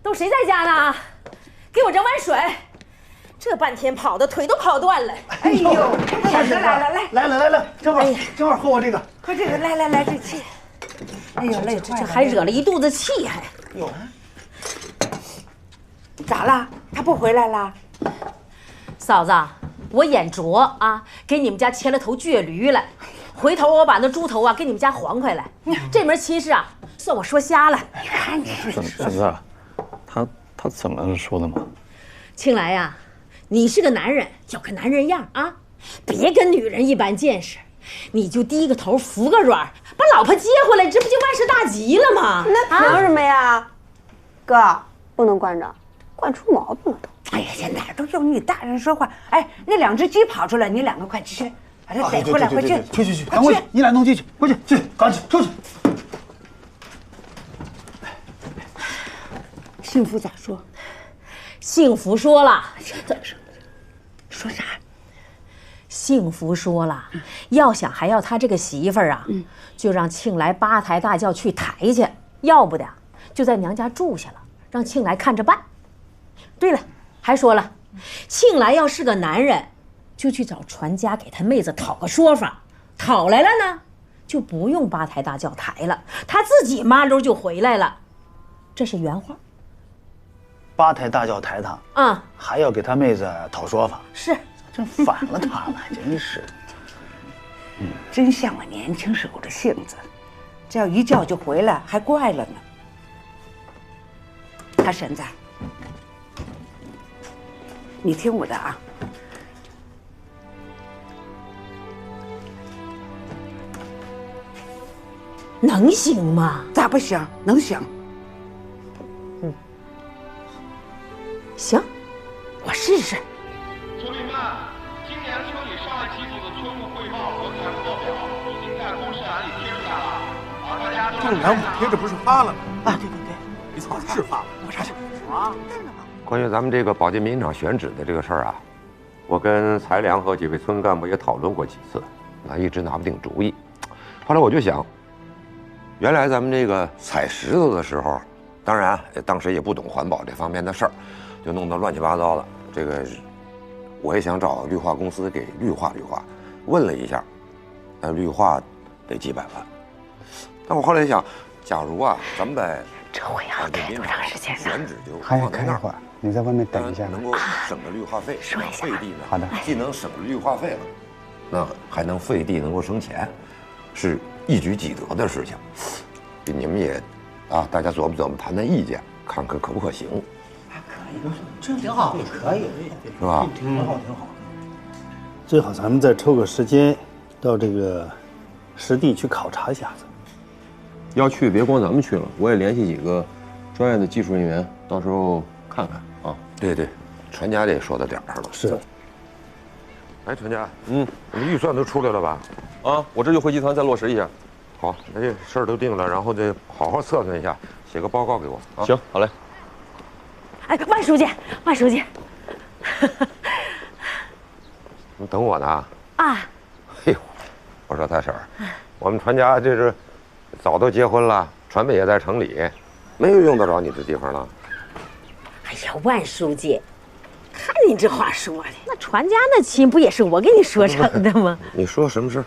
都谁在家呢？给我整碗水。这半天跑的腿都跑断了。哎呦，来，正好喝我这个。喝这个，来，这气。哎呦，累坏了。这还惹了一肚子气，还。哟，咋了？他不回来了？嫂子，我眼拙啊，给你们家牵了头倔驴了。回头我把那猪头啊给你们家还回来。这门亲事啊，算我说瞎了。你看你，婶子，他怎么说的嘛？庆来呀，你是个男人，有个男人样啊，别跟女人一般见识。你就低个头，服个软，把老婆接回来，这不就万事大吉了吗？那凭什么呀？哥，不能惯着，惯出毛病了都。哎呀，现在都用你大人说话。哎，那2只鸡跑出来，你2个快去，把它逮回来，快去！去，赶快去！你俩弄进去，快去，赶紧出去！幸福咋说？幸福说了，说啥？幸福说了，要想还要他这个媳妇儿啊，就让庆来8抬大轿去抬去，要不的就在娘家住下了，让庆来看着办。对了，还说了，庆来要是个男人，就去找传家给他妹子讨个说法，讨来了呢，就不用8抬大轿抬了，他自己麻溜就回来了。这是原话。8抬大轿抬他啊，还要给他妹子讨说法，是。真反了他了，真是。真像我年轻时候的性子，这要一叫就回来，还怪了呢。大婶子，你听我的啊，能行吗？咋不行？能行。行，我试试。村民们，今年村里上来几组的村务汇报和财务报表已经在公示栏里贴出来了，大家都这栏我贴着不是发了吗？啊，对，没错，是发了。我查查。关于咱们这个保健民厂选址的这个事儿啊，我跟财良和几位村干部也讨论过几次，一直拿不定主意。后来我就想，原来咱们这个采石头的时候，当然当时也不懂环保这方面的事儿，就弄得乱七八糟的。这个我也想找绿化公司给绿化，问了一下，绿化得几百万。但我后来想，假如啊，咱们在这会要待多长时间呢？选址就还放在那儿，开一会儿，你在外面等一下。能够省着绿化费，费地呢，好的，既能省着绿化费了，那还能费地，能够生钱，是一举几得的事情。你们也大家琢磨谈谈意见，看看可不可行。这挺好，可以，是吧？挺好。最好咱们再抽个时间，到这个实地去考察一下子。要去别光咱们去了，我也联系几个专业的技术人员，到时候看看啊。对，传家这也说到点儿上了。是。哎，传家，我们预算都出来了吧？我这就回集团再落实一下。好，那这事儿都定了，然后得好好测算一下，写个报告给我啊。行，好嘞。哎，万书记，你等我呢？啊！哎呦，我说大婶儿，我们传家这是早都结婚了，传媒也在城里，没有用得着你的地方了。哎呀，万书记，看你这话说的，那传家那亲不也是我给你说成的吗？你说什么事？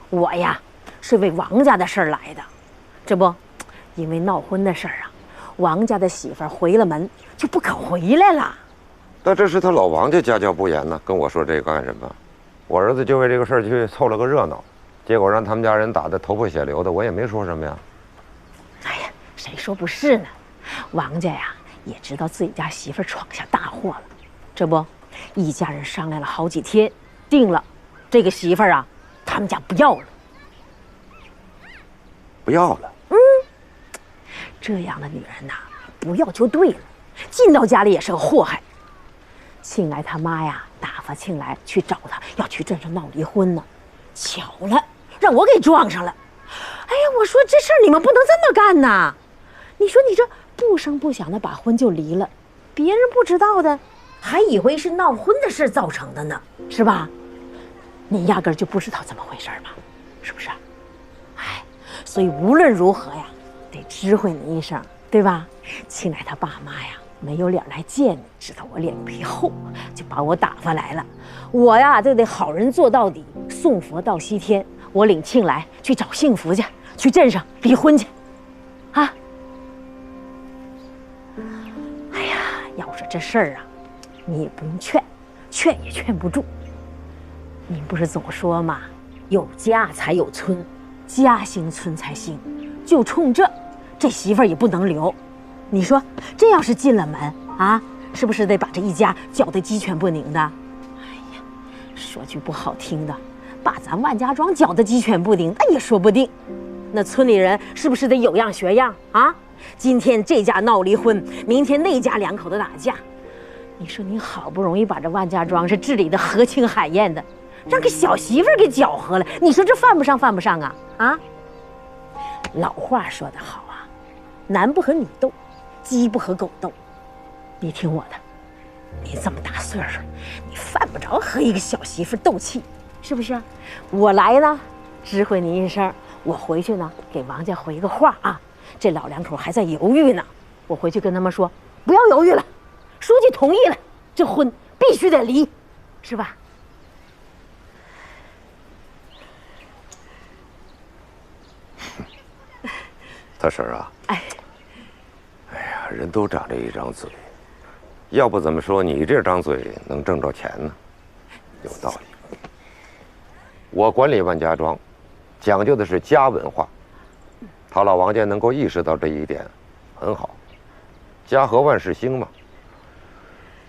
我呀，是为王家的事儿来的，这不，因为闹婚的事儿啊，王家的媳妇儿回了门就不肯回来了。那这是他老王家家教不严呢，跟我说这个干什么？我儿子就为这个事儿去凑了个热闹，结果让他们家人打得头破血流的，我也没说什么呀。哎呀，谁说不是呢？王家呀也知道自己家媳妇儿闯下大祸了，这不，一家人商量了好几天，定了，这个媳妇儿啊，他们家不要了。不要了？这样的女人呐，不要就对了，进到家里也是个祸害。庆来他妈呀，打发庆来去找他，要去镇上闹离婚呢。巧了，让我给撞上了。哎呀，我说这事儿你们不能这么干呐！你说你这不声不响的把婚就离了，别人不知道的，还以为是闹婚的事造成的呢，是吧？你压根儿就不知道怎么回事吧？是不是？哎，所以无论如何呀，得知会你一声，对吧？庆来他爸妈呀，没有脸来见你，知道我脸皮厚，就把我打发来了。我呀，就得好人做到底，送佛到西天。我领庆来去找幸福去，去镇上离婚去，啊！哎呀，要说这事儿啊，你也不用劝，劝也劝不住。您不是总说吗？有家才有村，家兴村才兴。就冲这媳妇儿也不能留。你说这要是进了门啊，是不是得把这一家搅得鸡犬不宁的？哎呀，说句不好听的，把咱万家庄搅得鸡犬不宁，那也说不定。那村里人是不是得有样学样啊？今天这家闹离婚，明天那家两口子打架。你说你好不容易把这万家庄是治理的和清海晏的，让个小媳妇儿给搅和了，你说这犯不上啊？啊！老话说得好啊，男不和女斗，鸡不和狗斗。你听我的，你这么大岁数，你犯不着和一个小媳妇斗气，是不是？我来呢，知会你一声，我回去呢给王家回个话啊。这老两口还在犹豫呢，我回去跟他们说，不要犹豫了，书记同意了，这婚必须得离，是吧？大婶啊，哎呀，人都长着一张嘴，要不怎么说你这张嘴能挣着钱呢？有道理。我管理万家庄，讲究的是家文化，他老王家能够意识到这一点，很好。家和万事兴嘛。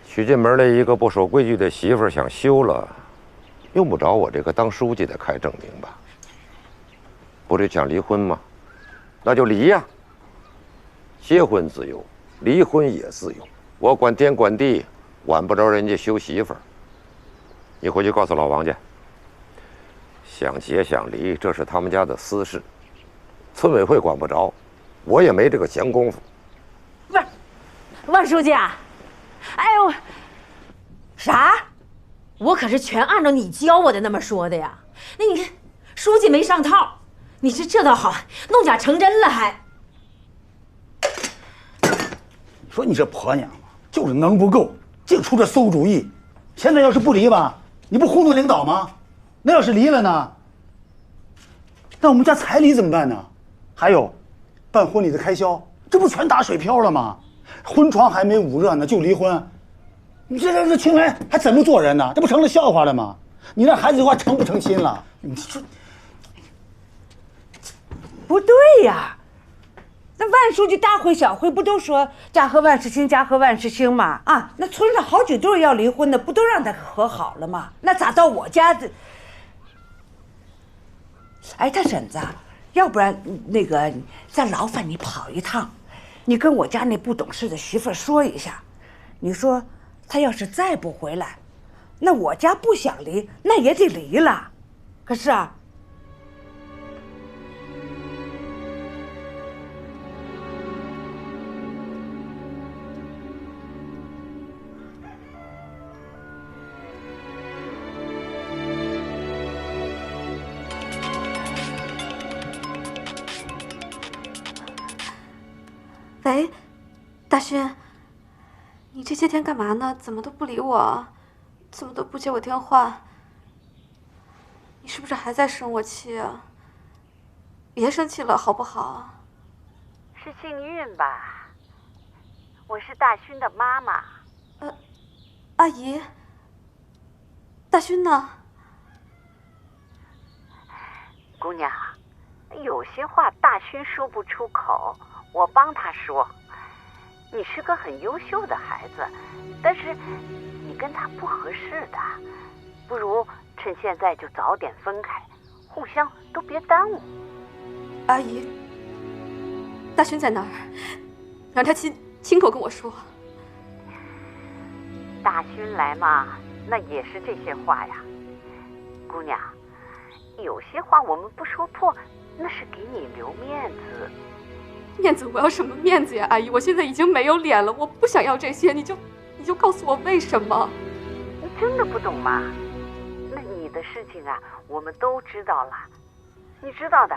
娶进门来一个不守规矩的媳妇儿，想休了，用不着我这个当书记的开证明吧？不是想离婚吗？那就离呀！结婚自由，离婚也自由。我管天管地，管不着人家休媳妇儿。你回去告诉老王家，想结想离，这是他们家的私事，村委会管不着，我也没这个闲工夫。不是，万书记啊，哎呦，啥？我可是全按照你教我的那么说的呀。那你看，书记没上套。你这倒好，弄假成真了还。说你这婆娘就是能不够，净出这馊主意。现在要是不离吧，你不糊弄领导吗？那要是离了呢？那我们家彩礼怎么办呢？还有，办婚礼的开销，这不全打水漂了吗？婚床还没捂热呢就离婚，你这庆来还怎么做人呢？这不成了笑话了吗？你让孩子的话成不成亲了？你说。不对呀，那万书记大会小会不都说家和万事兴，家和万事兴吗？啊，那村上好几对要离婚的，不都让他和好了吗？那咋到我家的？哎，大婶子，要不然那个再劳烦你跑一趟，你跟我家那不懂事的媳妇说一下，你说他要是再不回来，那我家不想离，那也得离了。可是啊。喂，大勋，你这些天干嘛呢？怎么都不理我，怎么都不接我电话？你是不是还在生我气啊？别生气了，好不好？是幸运吧？我是大勋的妈妈。阿姨，大勋呢？姑娘，有些话大勋说不出口。我帮他说，你是个很优秀的孩子，但是你跟他不合适的，不如趁现在就早点分开，互相都别耽误。阿姨，大勋在哪儿？让他亲口跟我说。大勋来嘛，那也是这些话呀。姑娘，有些话我们不说破，那是给你留面子。面子？我要什么面子呀，阿姨？我现在已经没有脸了，我不想要这些，你就告诉我为什么？你真的不懂吗？那你的事情啊，我们都知道了。你知道的，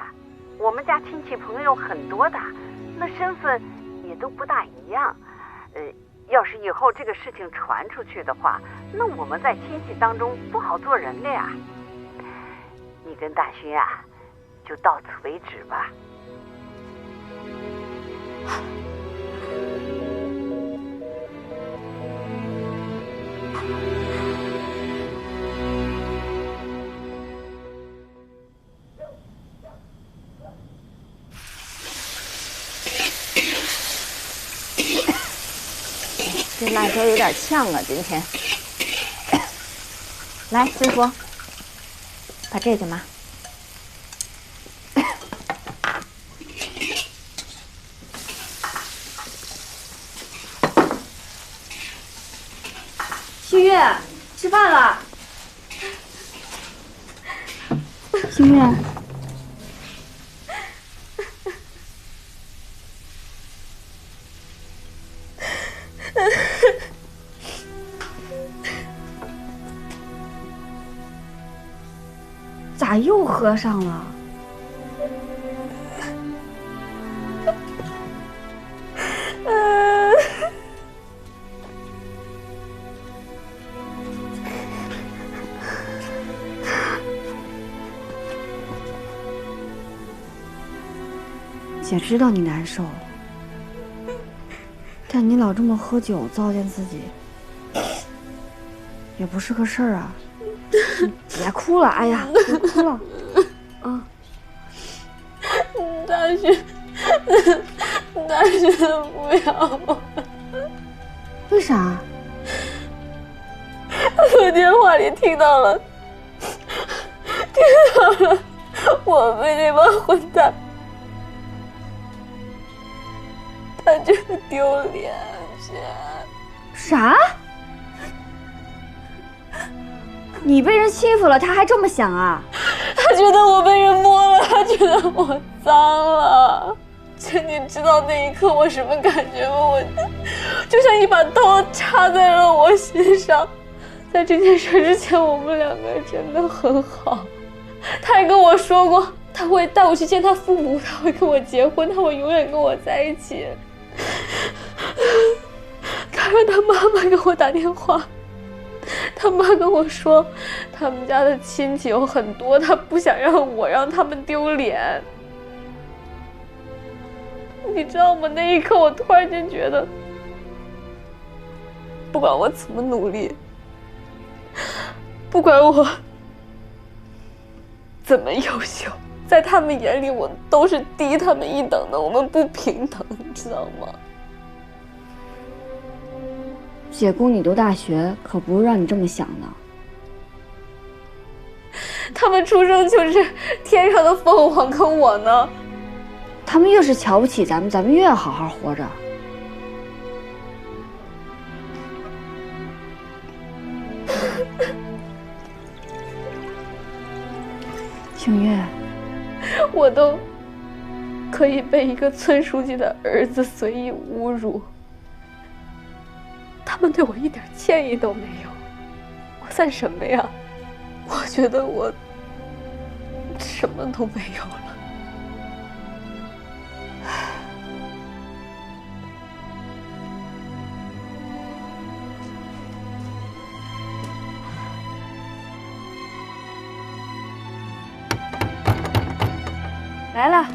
我们家亲戚朋友很多的，那身份也都不大一样。要是以后这个事情传出去的话，那我们在亲戚当中不好做人了呀。你跟大勋啊，就到此为止吧。这辣椒有点呛啊，今天。来，师傅，把这个嘛。新月，吃饭了。新月。咋又喝上了？姐知道你难受，但你老这么喝酒糟践自己，也不是个事儿啊。别哭了，哎呀，别哭了，啊！大勋，大勋不要我。为啥？我电话里听到了我被那帮混蛋，他觉得丢脸。啥？你被人欺负了，他还这么想啊？他觉得我被人摸了，他觉得我脏了。姐，你知道那一刻我什么感觉吗？我就像一把刀插在了我心上。在这件事之前，我们两个真的很好。他还跟我说过，他会带我去见他父母，他会跟我结婚，他会永远跟我在一起。他让他妈妈给我打电话。他妈跟我说，他们家的亲戚有很多，他不想让他们丢脸。你知道吗？那一刻我突然间觉得，不管我怎么努力，不管我怎么优秀，在他们眼里我都是低他们一等的，我们不平等，你知道吗？姐供你读大学，可不是让你这么想的。他们出生就是天上的凤凰，跟我呢？他们越是瞧不起咱们，咱们越要好好活着。清月，我都可以被一个村书记的儿子随意侮辱。他们对我一点歉意都没有，我算什么呀？我觉得我什么都没有了。来了，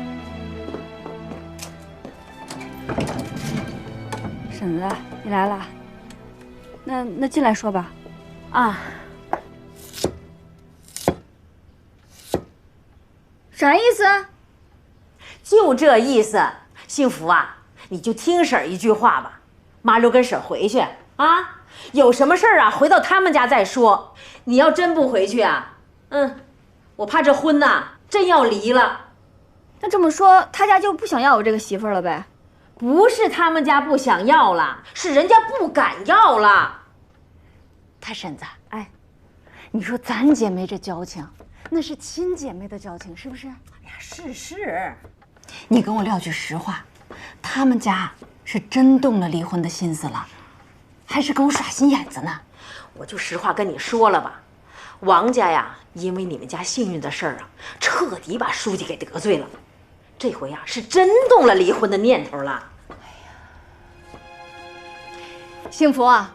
婶子，你来了。那进来说吧。啊，啥意思？就这意思。幸福啊，你就听婶儿一句话吧，妈溜跟婶儿回去啊。有什么事儿啊，回到他们家再说。你要真不回去啊，我怕这婚呐真要离了。那这么说，他家就不想要我这个媳妇儿了呗？不是他们家不想要了，是人家不敢要了。他婶子，哎，你说咱姐妹这交情，那是亲姐妹的交情，是不是？哎呀，是。你跟我撂句实话，他们家是真动了离婚的心思了，还是跟我耍心眼子呢？我就实话跟你说了吧，王家呀，因为你们家幸运的事儿啊，彻底把书记给得罪了。这回啊，是真动了离婚的念头了。哎呀，幸福啊，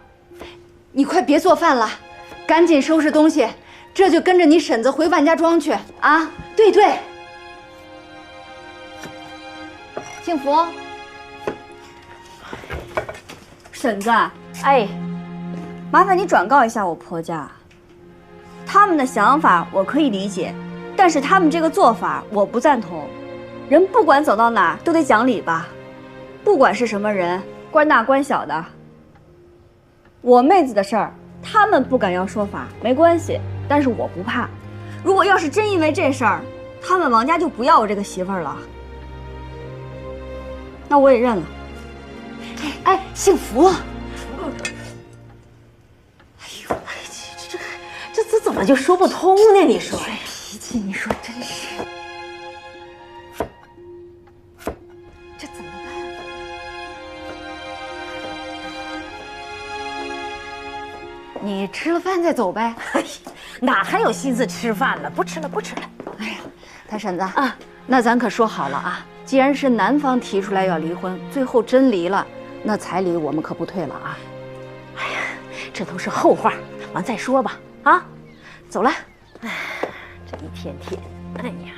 你快别做饭了，赶紧收拾东西，这就跟着你婶子回万家庄去啊！对对，幸福，婶子，哎，麻烦你转告一下我婆家，他们的想法我可以理解，但是他们这个做法我不赞同。人不管走到哪都得讲理吧，不管是什么人，官大官小的。我妹子的事儿，他们不敢要说法，没关系，但是我不怕。如果要是真因为这事儿，他们王家就不要我这个媳妇儿了，那我也认了。哎，幸福，这怎么就说不通呢？你说，脾气，你说真是，这怎么办？你吃了饭再走呗。哎呀，哪还有心思吃饭了？不吃了，不吃了。哎呀，大婶子啊，那咱可说好了啊，既然是男方提出来要离婚，最后真离了，那彩礼我们可不退了啊。哎呀，这都是后话，完再说吧。啊，走了。哎，这一天天，哎呀。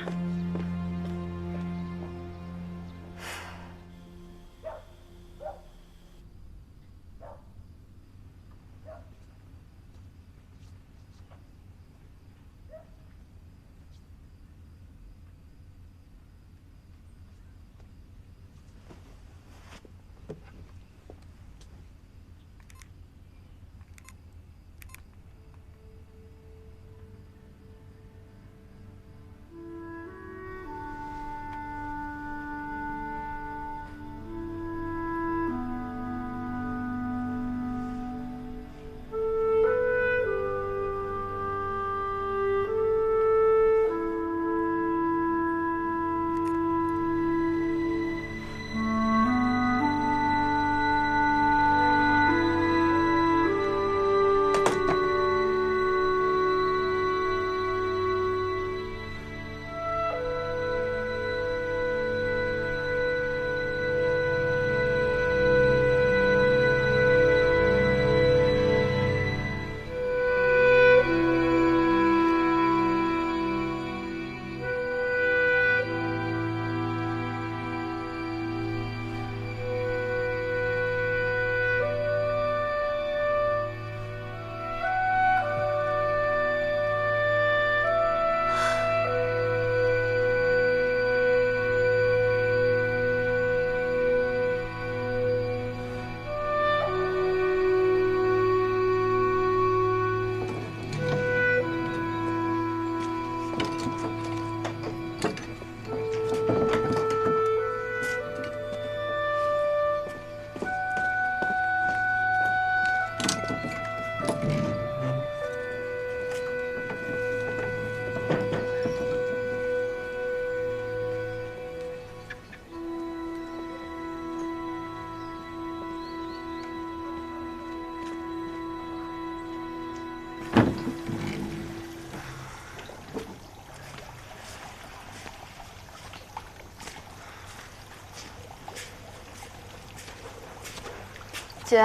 姐，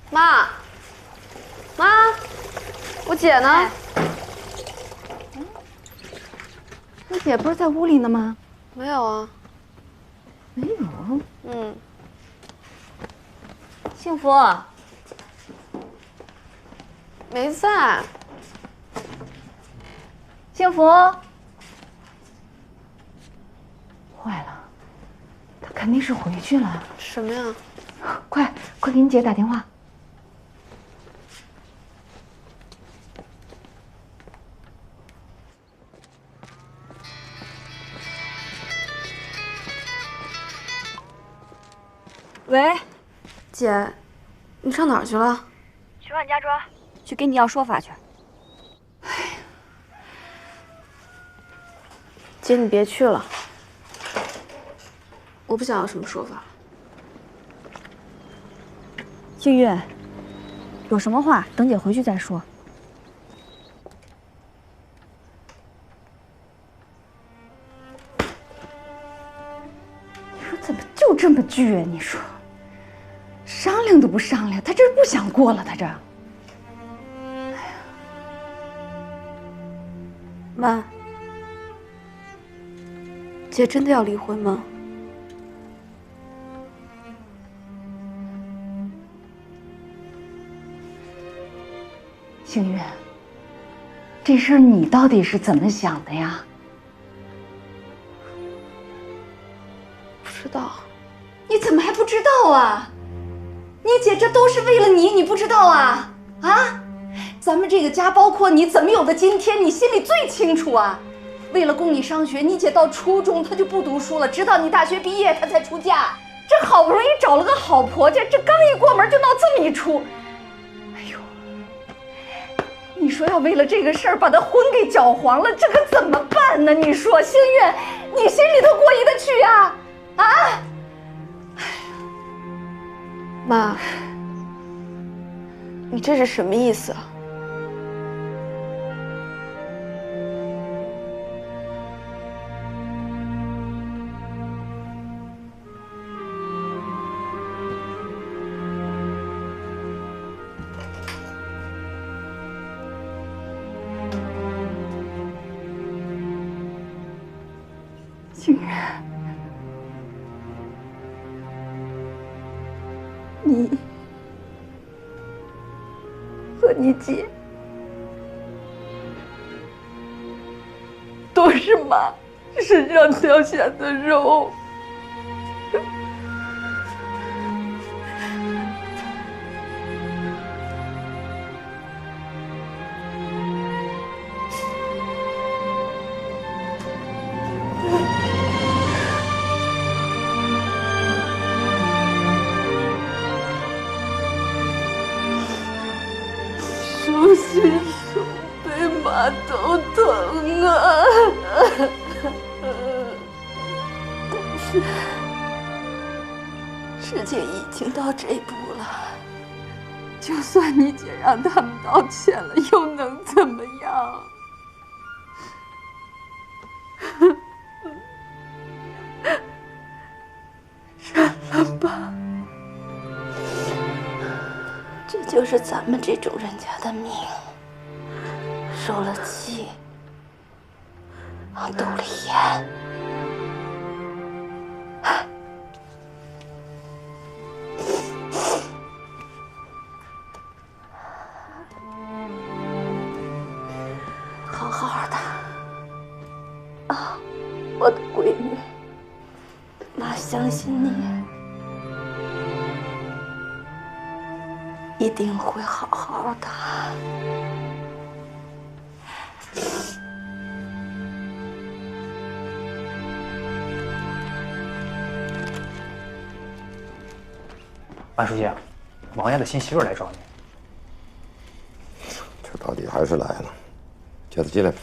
妈，我姐呢？你姐不是在屋里呢吗？没有啊。没有。嗯。幸福。没在。幸福。坏了。肯定是回去了。什么呀？快给你姐打电话。喂，姐，你上哪儿去了？去万家庄，去跟你要说法去。姐，你别去了。我不想要什么说法。幸运，有什么话等姐回去再说。你说怎么就就这么倔？你说，商量都不商量，他这不想过了，他这。妈，姐真的要离婚吗？星月，这事儿你到底是怎么想的呀？不知道。你怎么还不知道啊？你姐这都是为了你，你不知道啊？啊？咱们这个家，包括你，怎么有的今天，你心里最清楚啊！为了供你上学，你姐到初中她就不读书了，直到你大学毕业她才出嫁。这好不容易找了个好婆家，这刚一过门就闹这么一出。哎呦，你说要为了这个事儿把她婚给搅黄了，这可怎么办呢？你说，星月，你心里头过意得去呀？啊？妈，你这是什么意思啊？星月，你和你姐都是妈身上掉下的肉。手心手背妈都疼啊！但是事情已经到这步了，就算你姐让他们道歉了，又能怎么样？认了吧。这就是咱们这种人家的命，受了气，堵了眼。好好的啊，我的闺女，妈相信你。一定会好好的。万书记，王爷的新媳妇来找你。这到底还是来了，叫他进来。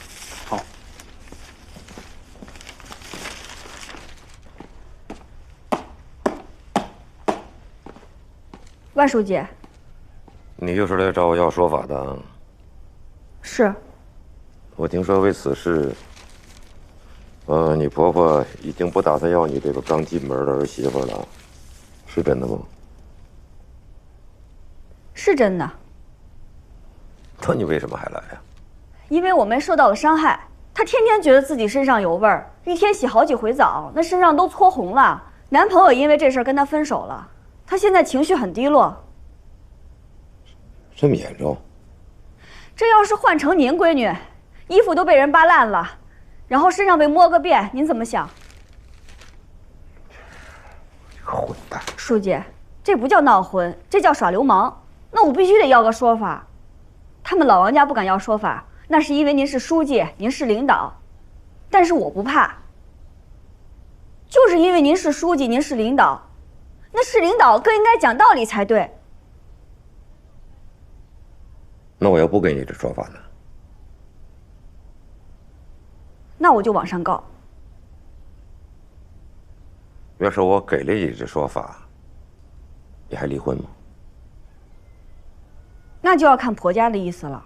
好。万书记。你又是来找我要说法的？是。我听说为此事，你婆婆已经不打算要你这个刚进门的儿媳妇了，是真的吗？是真的。那你为什么还来呀？因为我们受到了伤害，她天天觉得自己身上有味儿，一天洗好几回澡，那身上都搓红了。男朋友因为这事儿跟她分手了，她现在情绪很低落。这么严重？这要是换成您闺女，衣服都被人扒烂了，然后身上被摸个遍，您怎么想？这个混蛋！书记，这不叫闹婚，这叫耍流氓。那我必须得要个说法。他们老王家不敢要说法，那是因为您是书记，您是领导。但是我不怕，就是因为您是书记，您是领导，那是领导更应该讲道理才对。那我要不给你这说法呢？那我就往上告。要是我给了你这说法，你还离婚吗？那就要看婆家的意思了。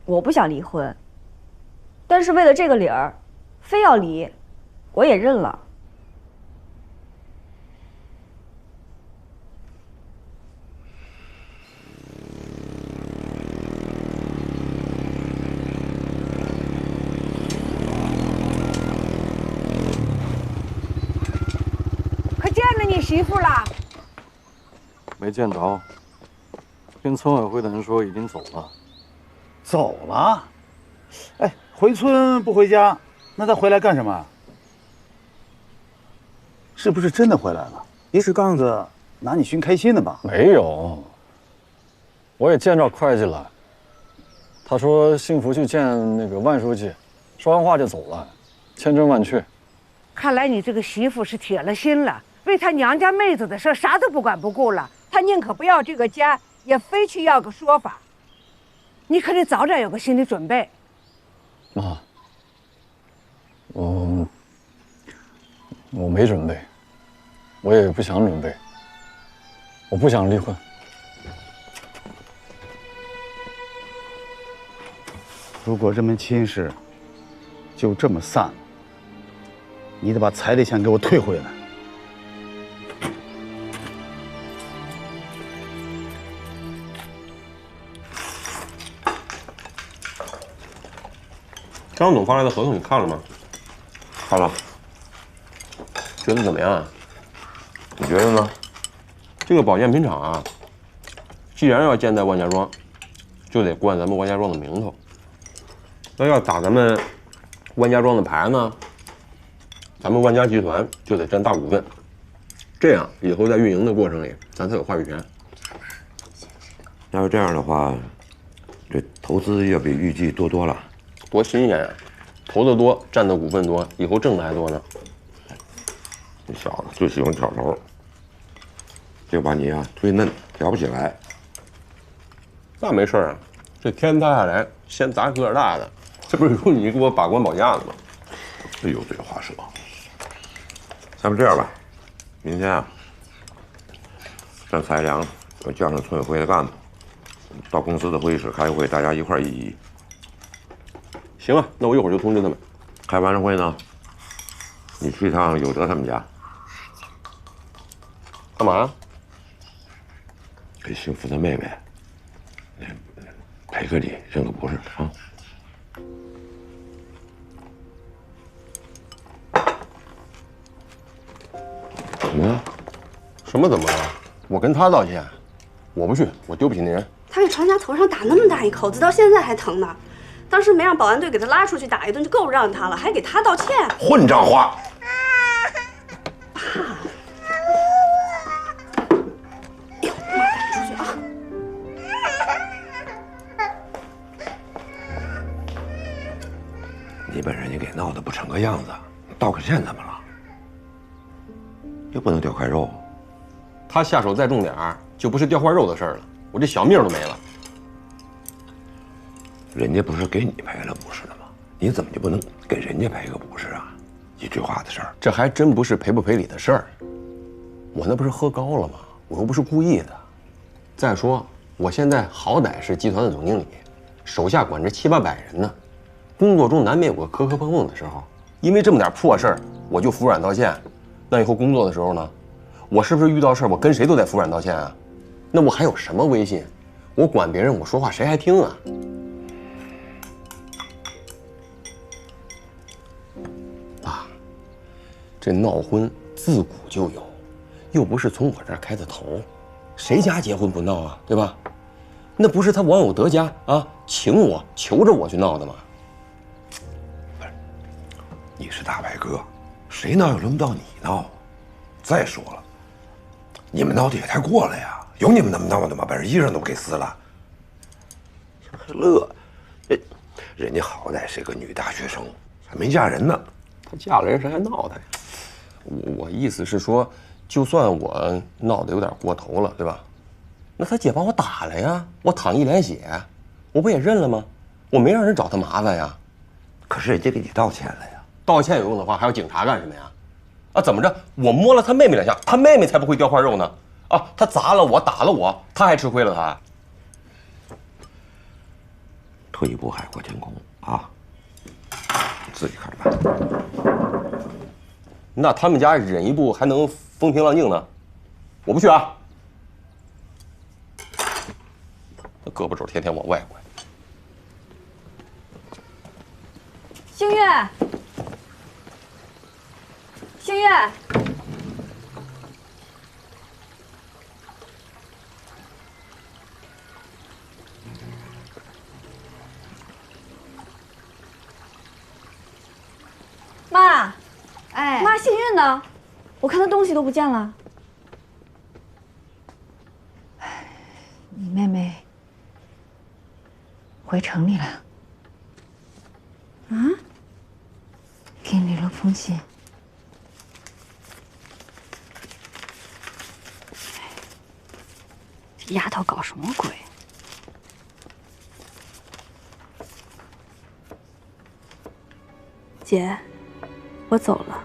我不想离婚，但是为了这个理儿，非要离，我也认了。媳妇了？没见着，听村委会的人说已经走了。走了？哎，回村不回家，那他回来干什么？是不是真的回来了？一是杠子拿你寻开心的吧？没有，我也见着会计了。他说幸福去见那个万书记，说完话就走了，千真万确。看来你这个媳妇是铁了心了，为他娘家妹子的事啥都不管不顾了。他宁可不要这个家，也非去要个说法。你可得早点有个心理准备。妈，我没准备，我也不想准备，我不想离婚。如果这门亲事就这么散了，你得把彩礼钱给我退回来。张总发来的合同你看了吗？看了。觉得怎么样啊？你觉得呢？这个保健品厂啊，既然要建在万家庄，就得冠咱们万家庄的名头。那要打咱们万家庄的牌呢，咱们万家集团就得占大股份，这样以后在运营的过程里，咱才有话语权。要是这样的话，这投资要比预计多了。多新鲜呀！投的多，占的股份多，以后挣的还多呢。这小子最喜欢挑头，就把你啊忒嫩，挑不起来。那没事啊，这天塌下来先砸个儿大的，这不是有你给我把关保驾的吗？哎呦，这话说，咱们这样吧，明天啊，让蔡良我叫上村委会的干部，到公司的会议室开个会，大家一块儿议议。行啊，那我一会儿就通知他们。开完了会呢，你去一趟有德他们家，干嘛呀？给幸福的妹妹赔个礼，认个不是啊。怎么了？什么怎么了？我跟他道歉，我不去，我丢不起那人。他给常家头上打那么大一口子，到现在还疼呢。当时没让保安队给他拉出去打一顿就够让他了，还给他道歉，混账话！哎呦，妈，赶紧出去啊！你把人家给闹得不成个样子，道个歉怎么了？又不能掉块肉。他下手再重点儿，就不是掉块肉的事儿了，我这小命都没了。人家不是给你赔了不是的吗？你怎么就不能给人家赔个不是啊？一句话的事儿，这还真不是赔不赔礼的事儿。我那不是喝高了吗？我又不是故意的。再说，我现在好歹是集团的总经理，手下管着700-800人呢，工作中难免有个磕磕碰碰的时候。因为这么点破事儿，我就服软道歉，那以后工作的时候呢，我是不是遇到事儿我跟谁都得服软道歉啊？那我还有什么威信？我管别人，我说话谁还听啊？这闹婚自古就有，又不是从我这儿开的头，谁家结婚不闹啊？对吧？那不是他王有德家啊，请我求着我去闹的吗？不是，你是大白哥，谁闹又轮不到你闹。再说了，你们闹的也太过了呀！有你们那么闹的吗？把人衣裳都给撕了，还乐？人家好歹是个女大学生，还没嫁人呢。她嫁了人，谁还闹她呀？我意思是说，就算我闹得有点过头了，对吧？那他姐把我打了呀，我淌一脸血，我不也认了吗？我没让人找他麻烦呀。可是人家给你道歉了呀。道歉有用的话，还要警察干什么呀？啊，怎么着？我摸了他妹妹2下，他妹妹才不会掉块肉呢。啊，他砸了我，打了我，他还吃亏了他。退一步海阔天空啊！你自己看办。那他们家忍一步还能风平浪静呢，我不去啊！那胳膊肘天天往外拐。星月，星月，妈，哎，妈，幸运呢？我看她东西都不见了。你妹妹回城里了。啊？给你留了封信。这丫头搞什么鬼？姐，我走了。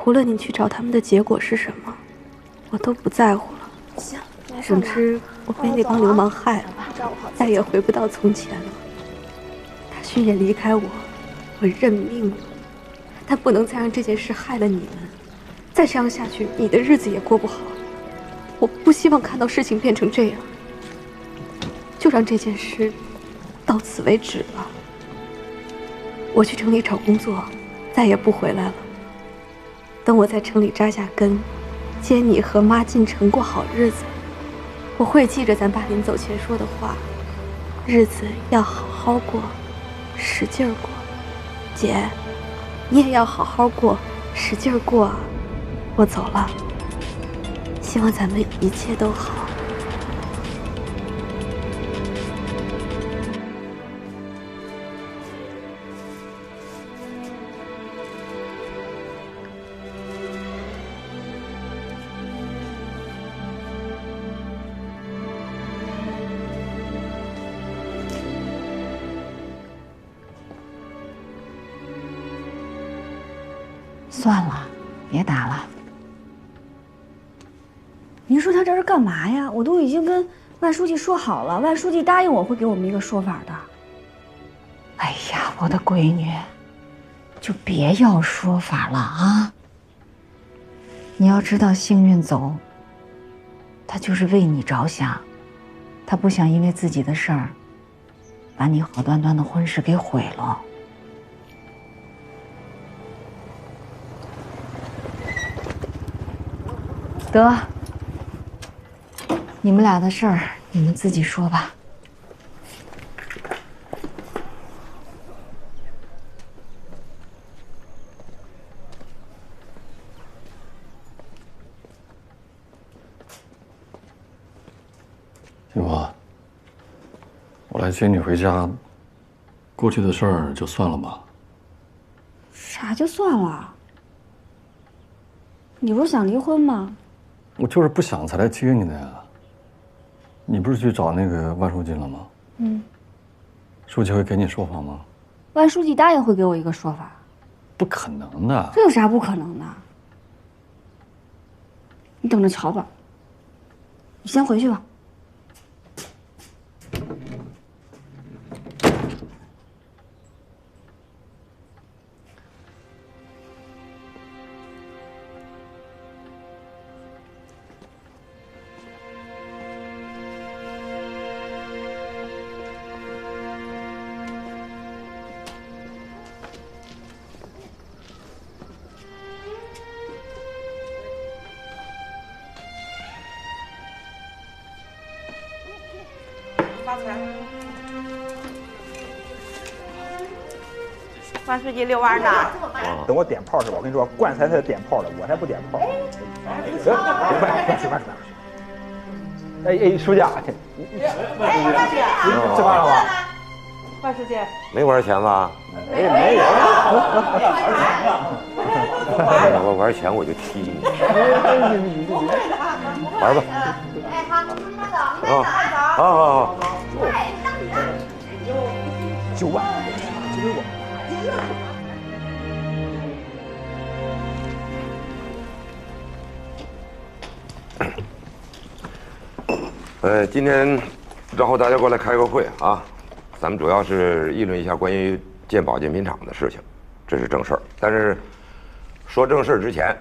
无论你去找他们的结果是什么，我都不在乎了。行，总之，我被那帮流氓害了，再也回不到从前了。大勋也离开我，我认命了。但不能再让这件事害了你们。再这样下去，你的日子也过不好。我不希望看到事情变成这样。就让这件事到此为止吧。我去城里找工作，再也不回来了。等我在城里扎下根，接你和妈进城过好日子，我会记着咱爸临走前说的话，日子要好好过，使劲儿过。姐，你也要好好过，使劲儿过啊！我走了，希望咱们一切都好。算了，别打了。您说他这是干嘛呀？我都已经跟万书记说好了，万书记答应我会给我们一个说法的。哎呀，我的闺女，就别要说法了啊！你要知道，幸运走，他就是为你着想，他不想因为自己的事儿，把你好端端的婚事给毁了。得，你们俩的事儿，你们自己说吧。金华，我来接你回家，过去的事儿就算了吧。啥就算了？你不是想离婚吗？我就是不想才来接你的呀。你不是去找那个万书记了吗？嗯。书记会给你说法吗？万书记答应会给我一个说法。不可能的。这有啥不可能的？你等着瞧吧。你先回去吧。发财！万书记遛弯呢。等我点炮是吧？我跟你说，冠才才点炮的，我才不点炮。快！哎，书记啊，吃饭了吗？万书记没玩钱吧？没有。我玩钱我就踢你。玩吧。哎，好，好。9万，就给我。今天然后大家过来开个会啊，咱们主要是议论一下关于建保健品厂的事情，这是正事儿。但是说正事儿之前，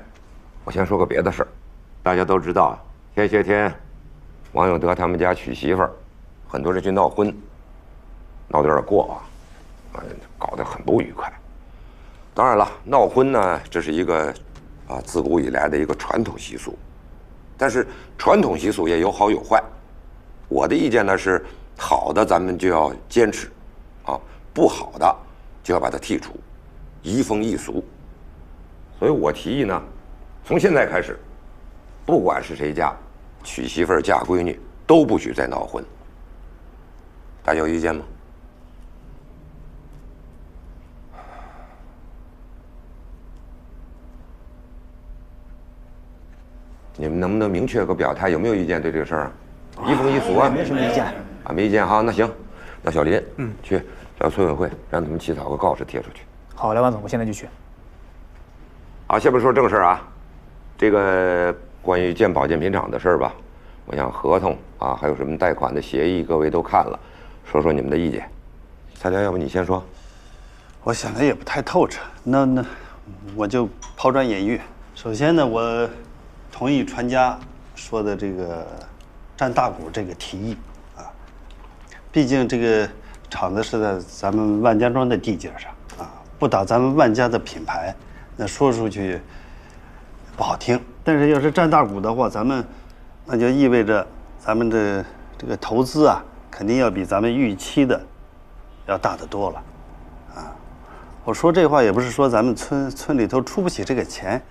我先说个别的事儿。大家都知道，前些天王永德他们家娶媳妇儿，很多人去闹婚，闹得有点过搞得很不愉快。当然了，闹婚呢，这是一个自古以来的一个传统习俗，但是传统习俗也有好有坏。我的意见呢是，好的咱们就要坚持，不好的就要把它剔除。移风易俗。所以我提议呢，从现在开始，不管是谁家，娶媳妇儿嫁闺女都不许再闹婚。大家有意见吗？你们能不能明确个表态？有没有意见对这个事儿？移风易俗啊，没什么意见啊，没意见哈。那行，那小林，去找村委会，让他们起草个告示贴出去。好嘞，万总，我现在就去。好，下面说正事儿啊，这个关于建保健品厂的事儿吧，我想合同啊，还有什么贷款的协议，各位都看了，说说你们的意见。蔡良，要不你先说？我想的也不太透彻，那我就抛砖引玉。首先呢，我同意传家说的这个占大股这个提议啊，毕竟这个厂子是在咱们万家庄的地界上啊，不打咱们万家的品牌，那说出去不好听。但是要是占大股的话，那就意味着咱们这个投资啊，肯定要比咱们预期的要大得多了啊。我说这话也不是说咱们村里头出不起这个钱，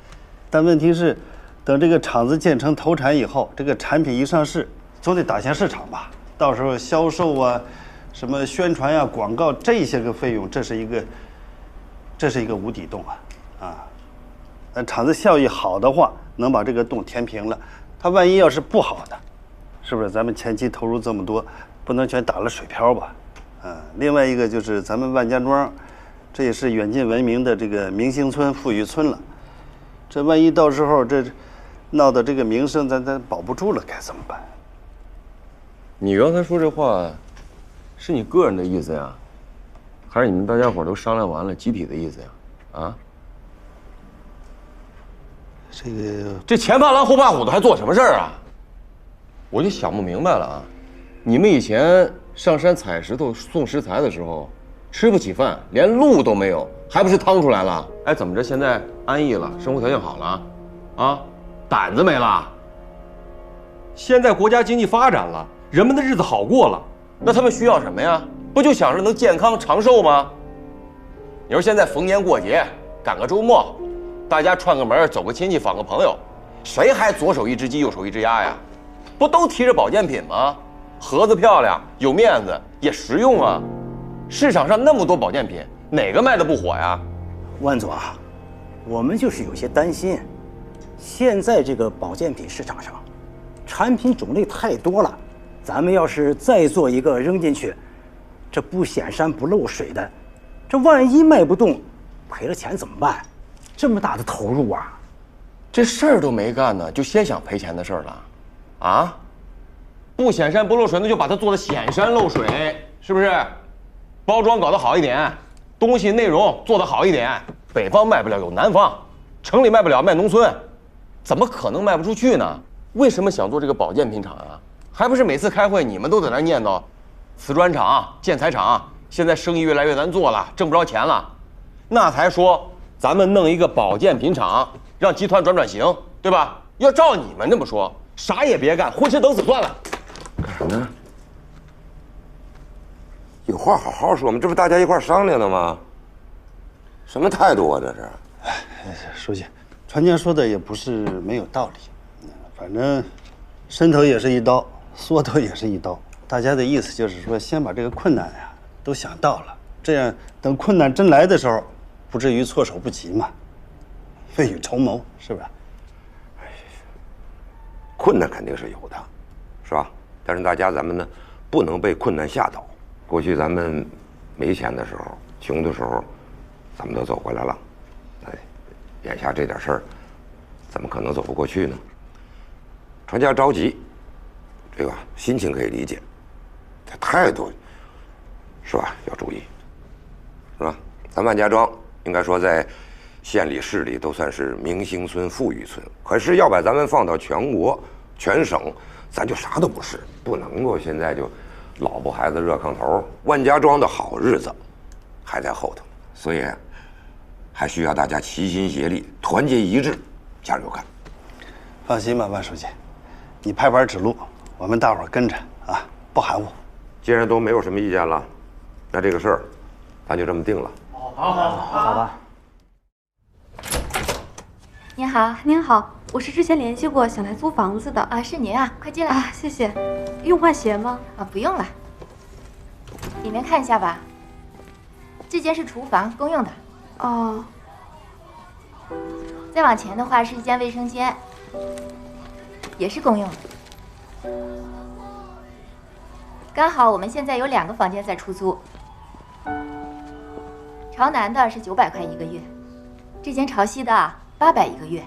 但问题是，等这个厂子建成投产以后，这个产品一上市，总得打下市场吧。到时候销售啊，什么宣传呀、广告这些个费用，这是一个无底洞啊！那厂子效益好的话，能把这个洞填平了。它万一要是不好的，是不是咱们前期投入这么多，不能全打了水漂吧？另外一个就是咱们万家庄，这也是远近闻名的这个明星村、富裕村了。这万一到时候这闹的这个名声咱保不住了，该怎么办？你刚才说这话，是你个人的意思呀，还是你们大家伙都商量完了集体的意思呀？啊？这前怕狼后怕虎的，还做什么事儿啊？我就想不明白了啊！你们以前上山采石头送食材的时候，吃不起饭，连路都没有，还不是趟出来了？哎，怎么着？现在安逸了，生活条件好了，啊，胆子没了？现在国家经济发展了，人们的日子好过了，那他们需要什么呀？不就想着能健康长寿吗？你说现在逢年过节，赶个周末，大家串个门，走个亲戚，访个朋友，谁还左手一只鸡右手一只鸭呀？不都提着保健品吗？盒子漂亮，有面子，也实用啊。市场上那么多保健品，哪个卖的不火呀？万总啊，我们就是有些担心，现在这个保健品市场上，产品种类太多了，咱们要是再做一个扔进去，这不显山不漏水的，这万一卖不动，赔了钱怎么办？这么大的投入啊，这事儿都没干呢，就先想赔钱的事儿了，啊？不显山不漏水，那就把它做得显山漏水，是不是？包装搞得好一点，东西内容做得好一点，北方卖不了有南方，城里卖不了卖农村，怎么可能卖不出去呢？为什么想做这个保健品厂啊？还不是每次开会你们都在那念叨，瓷砖厂、建材厂现在生意越来越难做了，挣不着钱了，那才说咱们弄一个保健品厂，让集团转型，对吧？要照你们这么说，啥也别干，混吃等死算了。干什么呢？有话好好说，我们这不大家一块商量的吗？什么态度啊这是？书记，传家说的也不是没有道理，反正伸头也是一刀，缩头也是一刀。大家的意思就是说，先把这个困难呀都想到了，这样等困难真来的时候，不至于措手不及嘛，未雨绸缪，是吧？困难肯定是有的，是吧？但是大家咱们呢，不能被困难吓倒。过去咱们没钱的时候、穷的时候，咱们都走过来了。哎，眼下这点事儿，怎么可能走不过去呢？传家着急，这个心情可以理解，这态度是吧？要注意，是吧？咱万家庄应该说在县里、市里都算是明星村、富裕村，可是要把咱们放到全国、全省，咱就啥都不是，不能够现在就老婆孩子热炕头。万家庄的好日子还在后头，所以还需要大家齐心协力、团结一致，加油干！放心吧，万书记，你拍板指路，我们大伙儿跟着啊，不含糊。既然都没有什么意见了，那这个事儿咱就这么定了。好吧。您好，您好，我是之前联系过，想来租房子的啊，是您啊，快进来啊，谢谢。用换鞋吗？啊，不用了。里面看一下吧。这间是厨房，公用的。哦。再往前的话是一间卫生间，也是公用的。刚好我们现在有2个房间在出租，朝南的是900块1个月，这间朝西的800一个月。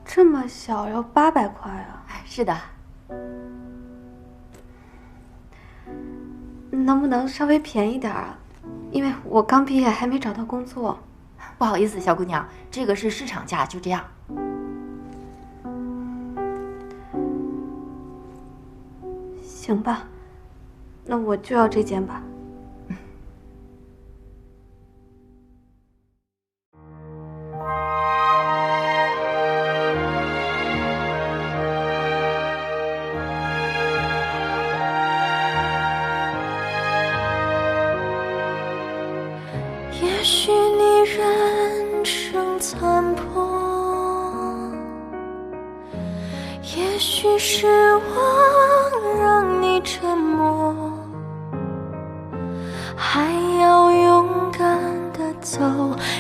这么小要800块啊？是的。能不能稍微便宜点啊？因为我刚毕业，还没找到工作。不好意思，小姑娘，这个是市场价，就这样。行吧，那我就要这间吧。也许你人生残破，也许失望让你沉默，还要勇敢地走，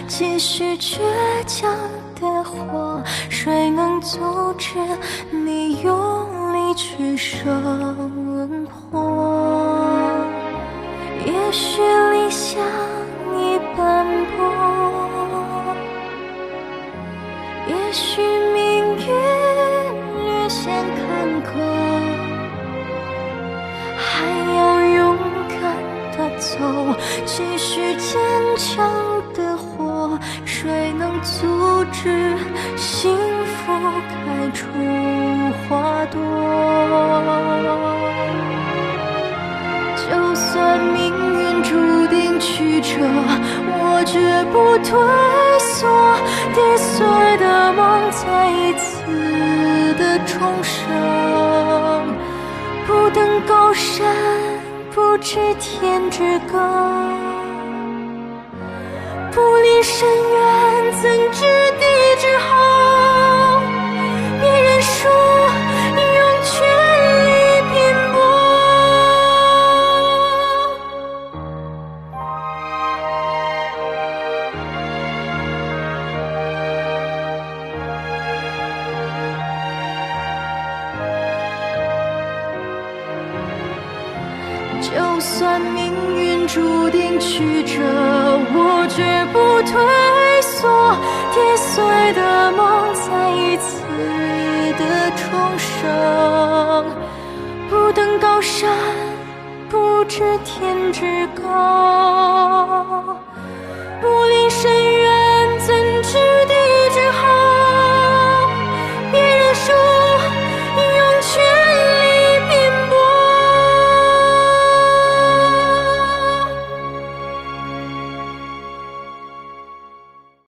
继续倔强的活。谁能阻止你用力去生活？也许理想已斑驳，也许命运略显坎坷，还要勇敢地走，继续坚强地活。谁能阻止幸福开出花朵？就算命运注定曲折，我绝不退缩。跌碎的梦再一次的重生，不登高山，不知天之高，不离深渊，怎知地之厚？别人说用全力拼搏，就算命运注定曲折，我绝不退缩。跌碎的梦再一次的重生，不登高山，不知天之高。